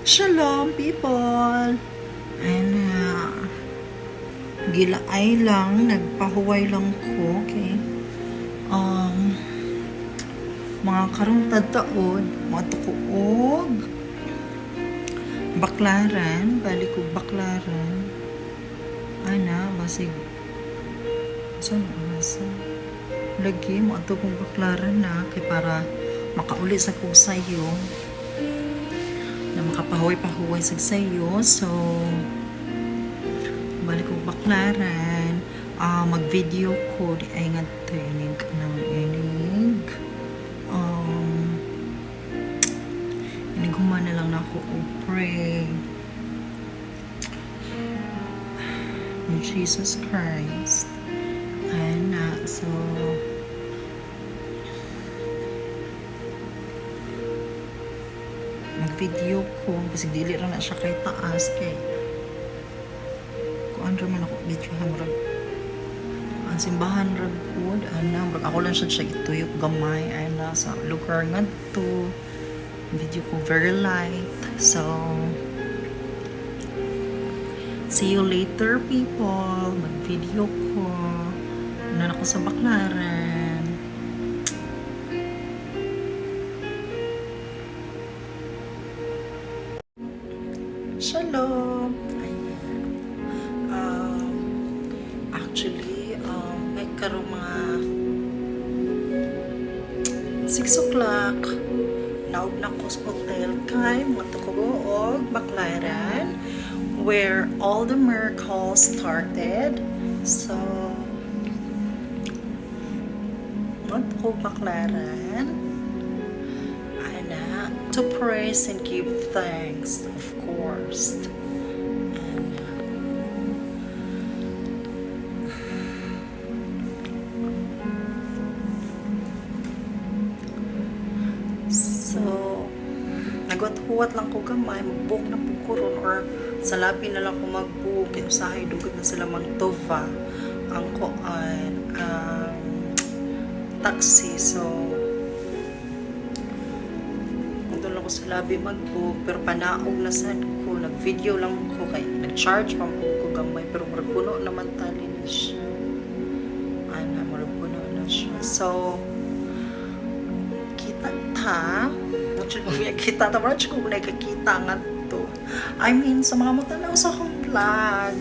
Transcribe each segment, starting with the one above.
Shalom people! And gilaay lang, nagpahuway lang ko, okay? Mga karong tadtaod, mga tukuog, baklaran, balik ko baklaran, basig, saan asa? Lagi, mga tukong baklaran na, kay para makauli sa ko sa'yo, na makapahuway-pahuway sa sayo. So balik ko baklaran, mag-video ko di ay nga training ng inig humana lang na ako pray in Jesus Christ. And so mag-video ko kasi dili ra na siya kay taas kay kung ano man ako video hamrag ang simbahan rag food ako lang siya ituyok gamay sa lugar ngadto video ko very light. So see you later people. Mag-video ko na ako sa baklaran. Shalom. Actually may karong mga 6 o'clock naog na ko sa hotel kay mga tukuog baklaran where all the miracles started. So mga tukuog baklaran to praise and give thanks, of course. And so nagwat-huwat lang ko gamay, mag-book na po ko ron or sa labi na lang ko mag-book kaya usahay dugod na sila magtova ang koan taxi. So doon lang ko sa labi mag-book pero panaog na sad ko, nag-video lang ko kay nag-charge pa ko gamay pero maragpuno naman tali na siya maragpuno na siya. So kita ta kita ta marag ko na kakita nga to, I mean sa mga matanaw sa akong vlog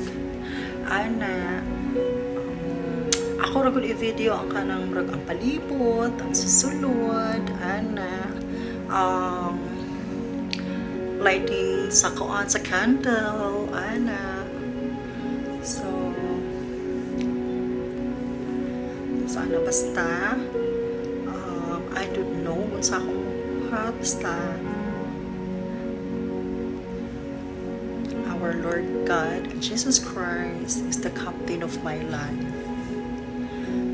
ako ra gud i-video ang kanang murag ang palibot ang susulod lighting sa kuan sa candle so sana basta I don't know kung sa akong basta our Lord God and Jesus Christ is the captain of my life,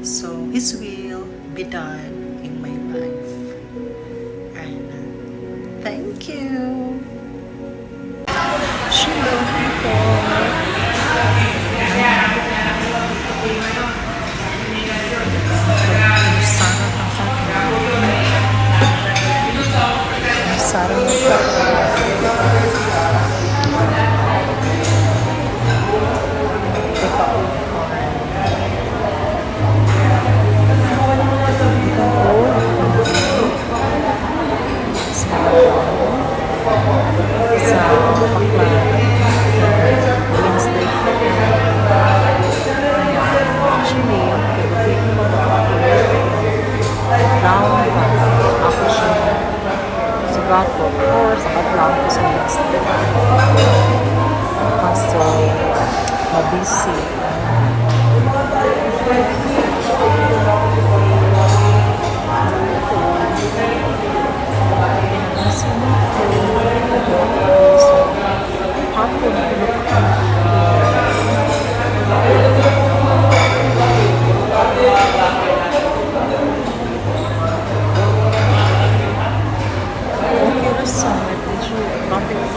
so His will be done in my life. And thank you. Shalom people. Gato or sa kadlaw ko sa next day. Kaso mabisi.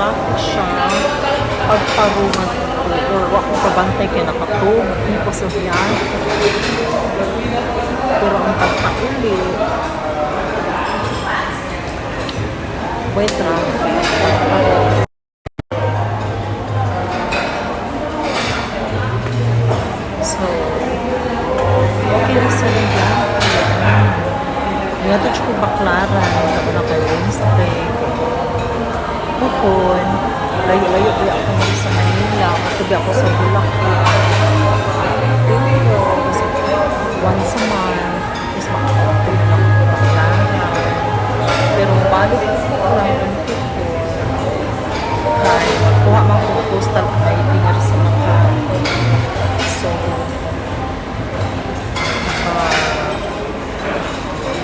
Bakit siya pagparungan ko or wako kabantay kay nakatog hindi ko sa biyan pero ang pagpauli wait lang hapon, layo-layo kaya ako muli sa Manila. Katubi ako sa Bulacan. Pero, once a month, is makakapagpil na lang ako ng lahat. Pero, balik ko lang ang tipo. Kaya, kuha man ko postal ID nga sa Macau. So,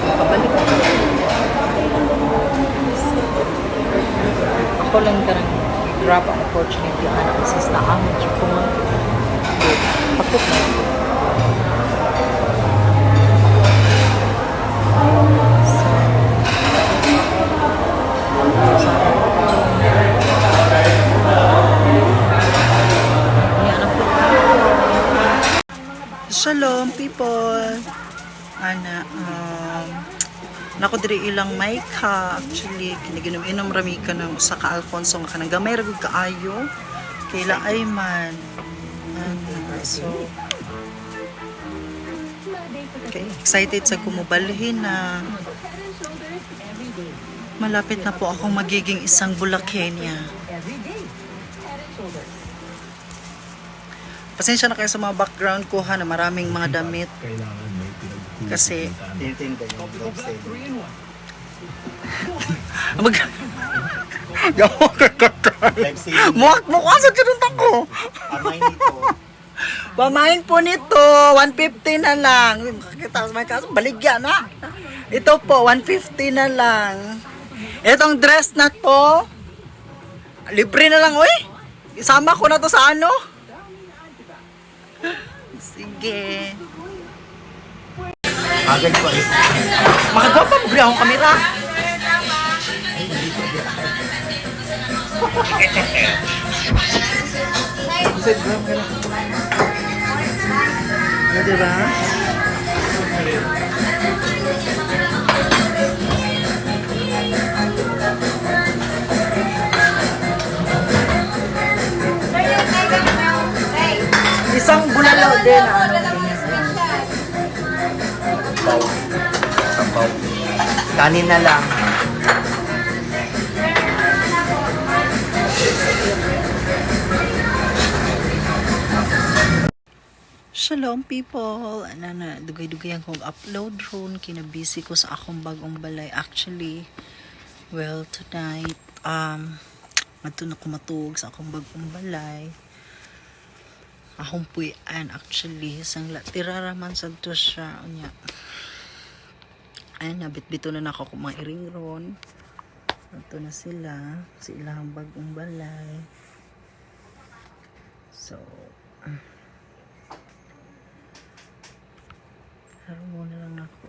makabalik ako. Ako lang karang grab ang opportunity anak sis na amon siya kung pakot na. So, Shalom people. Ana nako diri ilang may ka actually kiniginom-inom rami ka ng usa ka Alfonso nga kanang gamay ra gud kaayo kayla ay man. So okay, excited sa kumubalhin na malapit na po akong magiging isang Bulacania. Pasensya na kayo sa mga background ko ha na maraming mga damit. Kasi muwak mo kasi kinunta ko. Pamain po nito 150 na lang. Makikita may kaso baligya na. Ito po 150 na lang. Itong dress na to libre na lang oy. Isama ko na to sa ano. Sige. Agad ko ay Makagwapa mo bri akong kamera. Ano diba? Isang bulalaw din sabaw. Kanin na lang. Shalom people! Ano na, dugay-dugay akong upload ron. Kinabisi ko sa akong bagong balay. Actually, well, tonight, madto na ko matug sa akong bagong balay. Akong puyan actually. Sang tiraraman sa to siya. Unya. Ay, nabit-bito na ako kung mga iring ron. Ito na sila. Sa ilang bagong balay. So, haro muna lang ako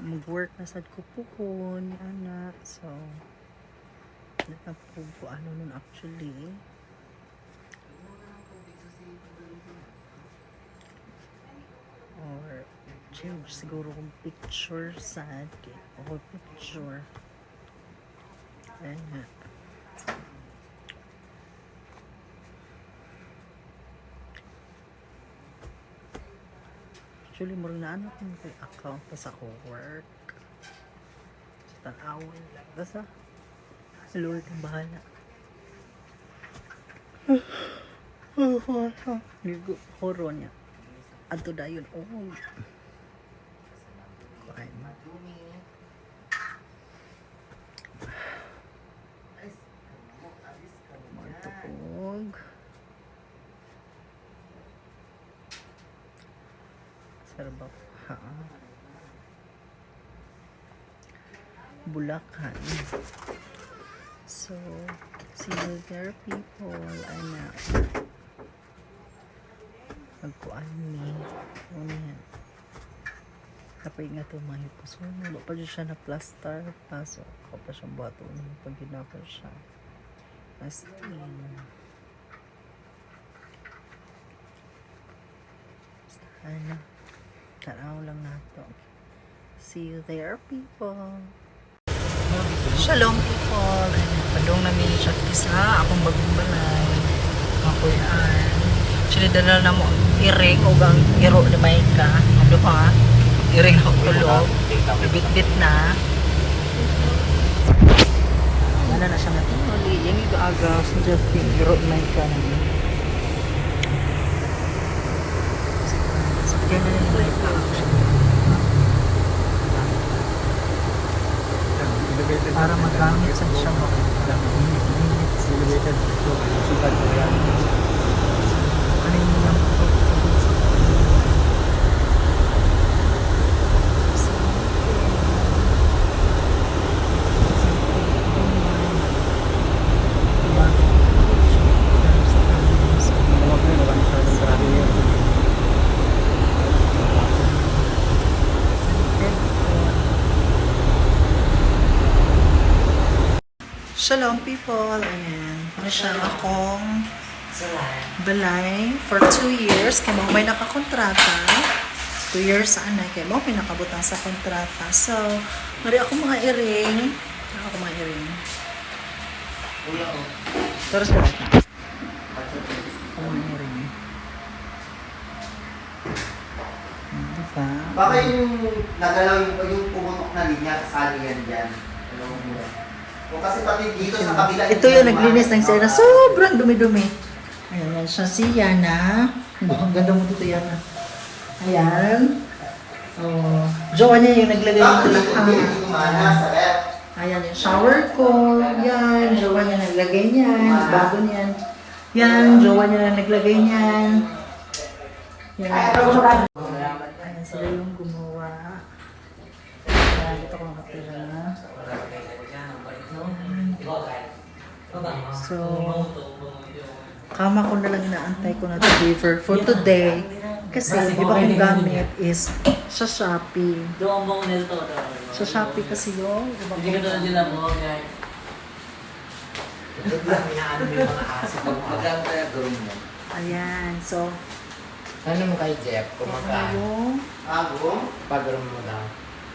mag-work na sad ko po ni anak. So, nagpapag ko ano nun actually. Or, change siguro kung picture sad. Or picture. Ayan nga. Actually, mura na ano kung may account pa sa ako work. Sa tanawin lang. Basta, Lord ang bahala. Ligo, horo niya. Ato da yun. Oh. Kain mo. Magtupog. Sarap ha. Bulacan. So, see you there people. Anak. Magkuan ni. Ano yan? Kapag nga ito mga hipos. Wala pa dyan siya na plaster. Paso. Ako pa siyang bato. Pag ginapa siya. Pastin. Ano? Tanaw lang nato. See you there, people. Shalom, people. Padong namin siya kisa. Akong bagong balay. Makuyan. Sinidala na mo iring o gang iro ni Maika. Ano pa? Iring ako tulog. Bit-bit na. Ana na siya natuli. Yang aga sa Justin. Road man ka na. So, kaya na yung para magamit sa siya mo. Ano yung lang po? Shalom people, ayan. Ano siya akong balay for 2 years. Kaya mo may nakakontrata. 2 years sa anay. Kaya mo may nakabutang sa kontrata. So, mari ako mga earring. Ako mga earring. Pero sa ako mga earring. Diba? Baka yung nagalaw yung pumutok na linya, kasali yan dyan. Alam mo ba? O kasi pati dito sa kabila. Ito yung naglinis ng Yana. Sobrang dumi-dumi. Ayan, yan siya si Yana. Ang ganda mo dito, Yana. Ayan. Oh, jowa niya yung naglagay ng lahat. Ayan, yung shower ko. Yan, jowa niya naglagay niyan. Bago niyan. Yan, jowa niya na naglagay niyan. Yan. Ayan, sila yung gumawa. Ayan, ito ko nakatira na. So, kama ko na lang inaantay ko na deliver for today. Kasi, di ba kung gamit is sa Shopee. Sa Shopee kasi yun. Di ba Hindi ka doon nila mo, guys. Ayan, so, Ano mo kay Jeff? ito na Kumaka. yung Agong? Pag-room mo daw.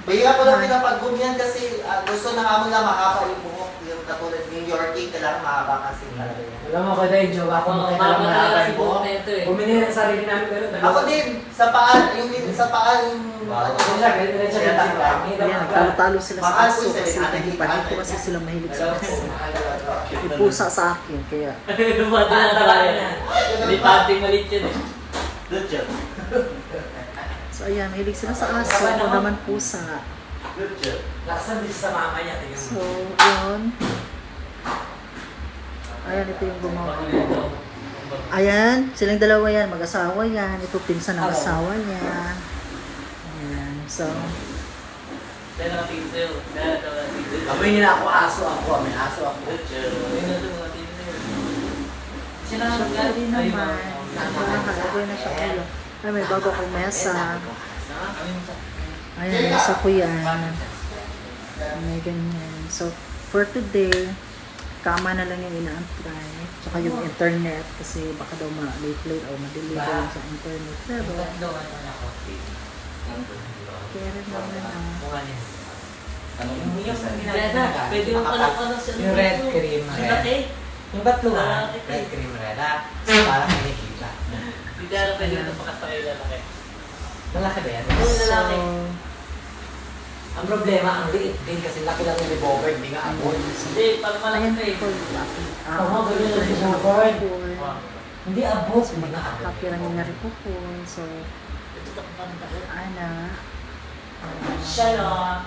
Baya ko lang pinapag-boom yan kasi gusto na kamo na mahaba yung buhok. Yung katulad ng Yorkie, kailangan mahaba kasi talaga yan. Alam mo ko dahil joke ako makita lang mahaba yung buhok. Bumili ng sarili namin ganun. Ako din, sa paa, yung sa paa, yung... Ano siya, ganito siya Kaya ganito. ayan, talo-talo sila sa Mahal ko aso isa, kasi ate, hindi ko kasi sila mahilig sa aso. Ano, Ipusa sa akin, kaya Lumado na tayo na. Hindi pating malit yun eh. Good job. so ayan, mahilig sila sa aso, ako naman pusa. Good job. Laksan din sa mama niya. tingnan So, mo. yun. Ayan, ito yung gumawa. Ayan, silang dalawa yan, mag-asawa yan. Ito pinsan ng asawa niya. Ayan, so, Dahil nakatingin sa'yo. Dahil nakatingin sa'yo. Amoy nila ako aso ako. May aso ako. Good job. Ayun na ito, mga tingin sa'yo. Sila syempre din naman. Nakalagay na siya ulo. Ay, may bago akong mesa. Ayan, mesa ko yan. May ganyan. So, for today, kama na lang yung ina-apply. Tsaka yung internet kasi baka daw ma-late o ma-deliver yung sa internet. Pero, kaya rin naman Pwede mo pala ka na sa Yung red cream, Ang red. laki. Yung batlo ha? Red cream red ha? Parang kinikita. Hindi na pwede mo pakasakay lalaki. Malaki ba yan? Oo, lalaki. Ang problema, ang liit din kasi laki lang yung revolver, hindi nga abot. Hindi, pag malaki ayan pa eh. po. Oo, ganyan lang yung revolver. Hindi abot, hindi nga abot. Copy namin na rin po po. So, Ana. Shalom!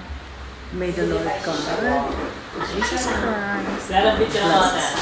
May the Lord God. Jesus Christ. Lalapit ka na Bless ako. us